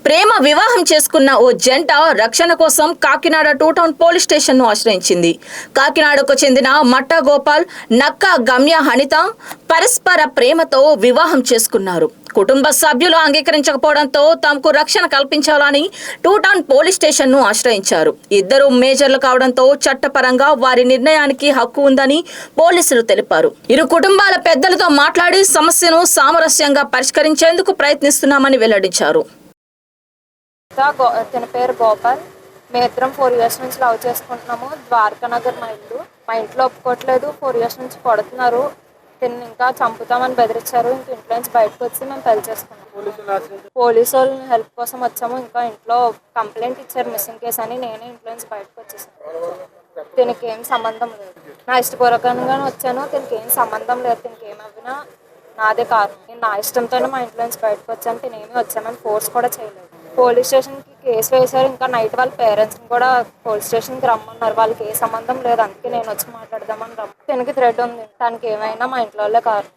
ప్రేమ వివాహం చేసుకున్న ఓ జంట రక్షణ కోసం Kakinada two town police station ను ఆశ్రయించింది. కాకినాడకు చెందిన మట్టా గోపాల్, నక్కా గమ్య హనిత పరస్పర ప్రేమతో వివాహం చేసుకున్నారు. కుటుంబ సభ్యులు అంగీకరించకపోవడంతో తమకు రక్షణ కల్పించాలని టూ టౌన్ పోలీస్ స్టేషన్ ను ఆశ్రయించారు. ఇద్దరు మేజర్లు కావడంతో చట్టపరంగా వారి నిర్ణయానికి హక్కు ఉందని పోలీసులు తెలిపారు. ఇరు కుటుంబాల పెద్దలతో మాట్లాడి సమస్యను సామరస్యంగా పరిష్కరించేందుకు ప్రయత్నిస్తున్నామని వెల్లడించారు. తన పేరు గోపాల్. మేమిద్దరం 4 years నుంచి లవ్ చేసుకుంటున్నాము. ద్వారకా నగర్ మా ఇల్లు. మా ఇంట్లో ఒప్పుకోవట్లేదు. 4 years నుంచి కొడుతున్నారు. తిని ఇంకా చంపుతామని బెదిరించారు. ఇంక ఇంట్లో నుంచి బయటకు వచ్చి మేము పెళ్లి చేసుకున్నాం. పోలీసు వాళ్ళ హెల్ప్ కోసం వచ్చాము. ఇంకా ఇంట్లో కంప్లైంట్ ఇచ్చారు మిస్సింగ్ కేసు అని. నేనే ఇంట్లో నుంచి బయటకు వచ్చేసాను. దీనికి ఏం సంబంధం లేదు. నా ఇష్టపూర్వకంగానే వచ్చాను. దీనికి ఏం సంబంధం లేదు. దీనికి ఏమవ్వినా నాదే కారణం. నేను నా ఇష్టంతోనే మా ఇంట్లో నుంచి బయటకు వచ్చాను. నేనేమి వచ్చామని ఫోర్స్ కూడా చేయలేదు. పోలీస్ స్టేషన్కి కేసు వేశారు. ఇంకా నైట్ వాళ్ళ పేరెంట్స్ని కూడా పోలీస్ స్టేషన్కి రమ్మన్నారు. వాళ్ళకి ఏ సంబంధం లేదు. అందుకే నేను వచ్చి మాట్లాడదామని దీనికి థ్రెడ్ ఉంది. తనకి ఏమైనా మా ఇంట్లో వాళ్ళే కారణం.